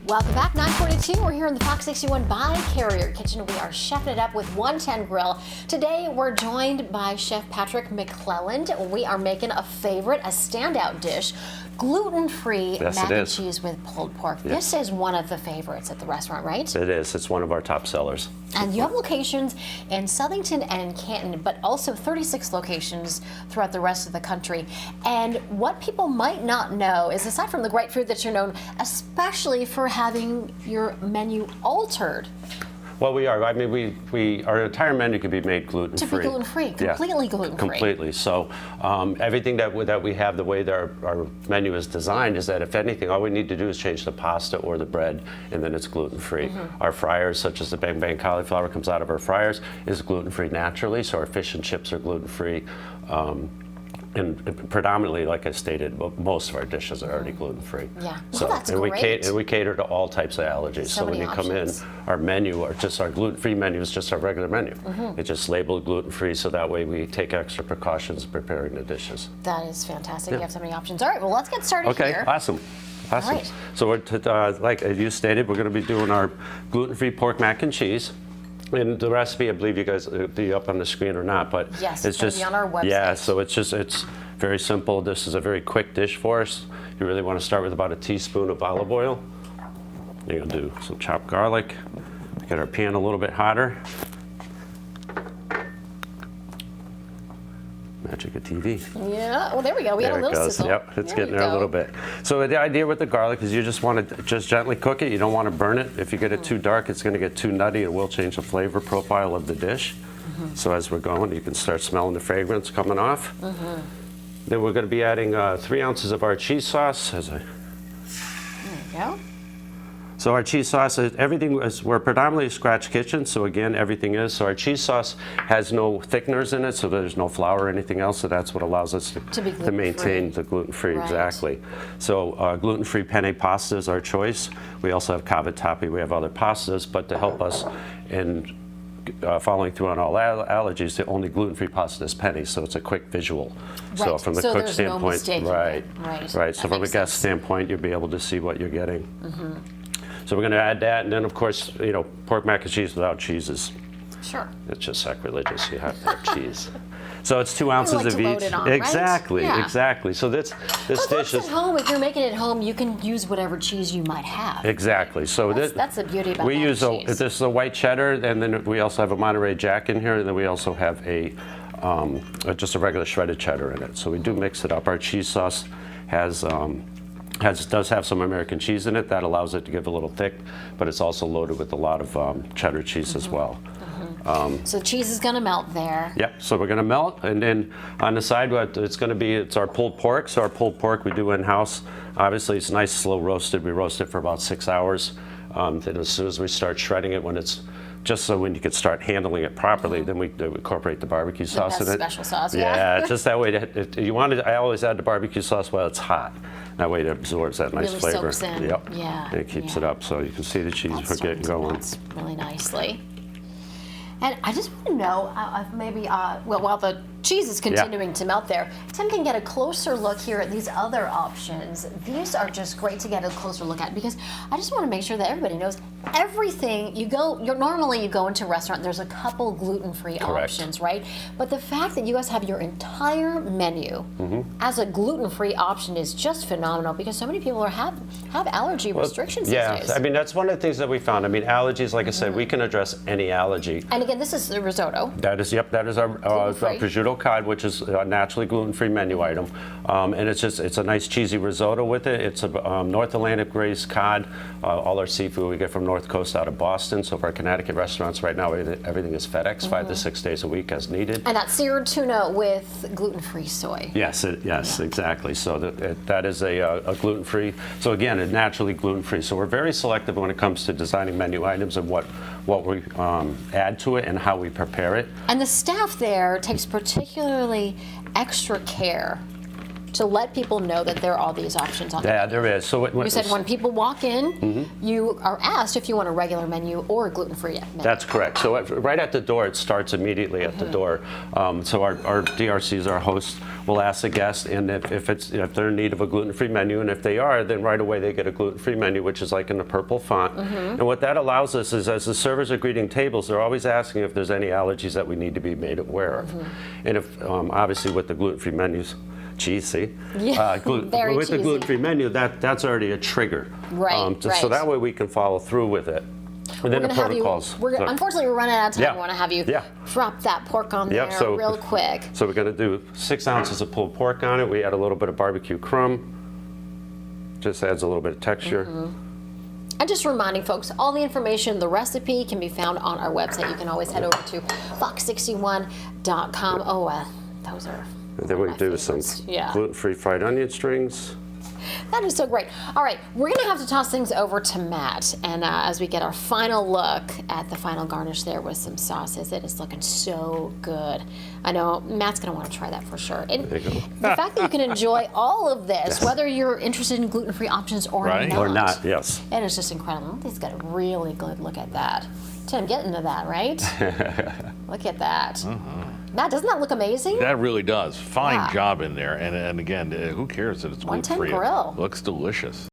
Welcome back, 9:42. We're here in the Fox 61 by Carrier Kitchen. We are chefing it up with 110 Grill. Today, we're joined by Chef Patrick McCelland. We are making a favorite, a standout dish, gluten-free mac and cheese with pulled pork. Yes. This is one of the favorites at the restaurant, right? It is. It's one of our top sellers. And you have locations in Southington and in Canton, but also 36 locations throughout the rest of the country. And what people might not know is, aside from the great food that you're known, especially for having your menu altered. Well, we are. I mean, our entire menu can be made gluten-free. To be gluten-free, completely gluten-free. Completely. So everything that we have, the way that our menu is designed, is that if anything, all we need to do is change the pasta or the bread, and then it's gluten-free. Our fryers, such as the Bang Bang cauliflower comes out of our fryers, is gluten-free naturally. So our fish and chips are gluten-free. And predominantly, like I stated, most of our dishes are already gluten-free. Yeah, so, that's and great. We cater to all types of allergies. So when you come in, our menu, our gluten-free menu is just our regular menu. It's just labeled gluten-free, so that way we take extra precautions in preparing the dishes. That is fantastic. You have so many options. All right, well, let's get started here. Okay, awesome. Awesome. All right. So like you stated, we're going to be doing our gluten-free pork mac and cheese. And the recipe, I believe you guys will be up on the screen or not, but yes, it's just be on our website. Yeah, so it's very simple. This is a very quick dish for us. You really want to start with about a teaspoon of olive oil. You're gonna do some chopped garlic. Get our pan a little bit hotter. Magic of TV. Yeah, well, there we go. We have a little sizzle. Yep, it's getting there a little bit. So the idea with the garlic is you just want to just gently cook it. You don't want to burn it. If you get it too dark, it's going to get too nutty. It will change the flavor profile of the dish. So as we're going, you can start smelling the fragrance coming off. Then we're going to be adding 3 ounces of our cheese sauce. There you go. So our cheese sauce, we're predominantly a scratch kitchen, so again, everything is. So our cheese sauce has no thickeners in it, so there's no flour or anything else, so that's what allows us to maintain the gluten-free, exactly. So gluten-free penne pasta is our choice. We also have cavatappi, we have other pastas, but to help us in following through on all allergies, the only gluten-free pasta is penne, so it's a quick visual. Right. So from the cook standpoint, right. So from a guest standpoint, you'll be able to see what you're getting. So we're going to add that, and then of course, pork mac and cheese without cheese is it's just sacrilegious. You have to have cheese. So it's 2 ounces of each. Exactly, exactly. So this dish is at home. If you're making it at home, you can use whatever cheese you might have. Exactly. So that's the beauty about we use this is a white cheddar, and then we also have a Monterey Jack in here, and then we also have just a regular shredded cheddar in it. So we do mix it up. Our cheese sauce does have some American cheese in it. That allows it to give a little thick, but it's also loaded with a lot of cheddar cheese as well. So cheese is going to melt there. Yep, so we're going to melt, and then on the side it's our pulled pork. So our pulled pork we do in-house. Obviously it's nice slow roasted. We roast it for about 6 hours. Then as soon as we start shredding it, when you can start handling it properly, then we incorporate the barbecue sauce in it. Special sauce, yeah. Just that way, I always add the barbecue sauce while it's hot. That way it absorbs that nice flavor. Soaks in. Yep. Yeah. And it keeps it up, so you can see the cheese for getting going. Really nicely. And I just want to know, while the cheese is continuing to melt there, Tim can get a closer look here at these other options. These are just great to get a closer look at, because I just want to make sure that everybody knows everything. Normally you go into a restaurant, there's a couple gluten-free options, right? But the fact that you guys have your entire menu as a gluten-free option is just phenomenal, because so many people have allergy restrictions these days. I mean, that's one of the things that we found. I mean, allergies, like I said, we can address any allergy. And again, this is the risotto. That is our prosciutto cod, which is a naturally gluten-free menu item, and it's a nice cheesy risotto with it. It's a North Atlantic raised cod. All our seafood we get from North Coast out of Boston. So for our Connecticut restaurants right now, everything is FedEx 5 to 6 days a week as needed. And that's seared tuna with gluten-free soy. Yes, exactly. So that is a gluten-free. So again, it's naturally gluten-free. So we're very selective when it comes to designing menu items and what we add to it and how we prepare it. And the staff there takes particularly extra care to let people know that there are all these options on the Yeah, menu. there is. So You said when people walk in, you are asked if you want a regular menu or a gluten-free menu. That's correct. So right at the door, it starts immediately at the door. So our DRCs, our hosts, will ask the guest, and if they're in need of a gluten-free menu, and if they are, then right away they get a gluten-free menu, which is like in the purple font. And what that allows us is, as the servers are greeting tables, they're always asking if there's any allergies that we need to be made aware of. And if obviously with the gluten-free menus, cheesy. Yeah, very with cheesy. the gluten-free menu, that's already a trigger. Right, So right. that way we can follow through with it. And then the protocols. Unfortunately, we're running out of time. Yeah. We want to have you Yeah. drop that pork on Yep, there so- real quick. So we're going to do 6 ounces of pulled pork on it. We add a little bit of barbecue crumb. Just adds a little bit of texture. And just reminding folks, all the information, the recipe can be found on our website. You can always head over to fox61.com. Oh, those are And then we my do some favorites. Yeah. gluten-free fried onion strings. That is so great. All right, we're going to have to toss things over to Matt. And as we get our final look at the final garnish there with some sauces, it is looking so good. I know Matt's going to want to try that for sure. And There you go. the fact that you can enjoy all of this, whether you're interested in gluten-free options or Right. not. Or not, yes. It is just incredible. He's got a really good look at that. Tim, get into that, right? Look at that. Matt, doesn't that look amazing? That really does. Fine Yeah. job in there. And again, who cares that it's 110 gluten-free? grill. Looks delicious.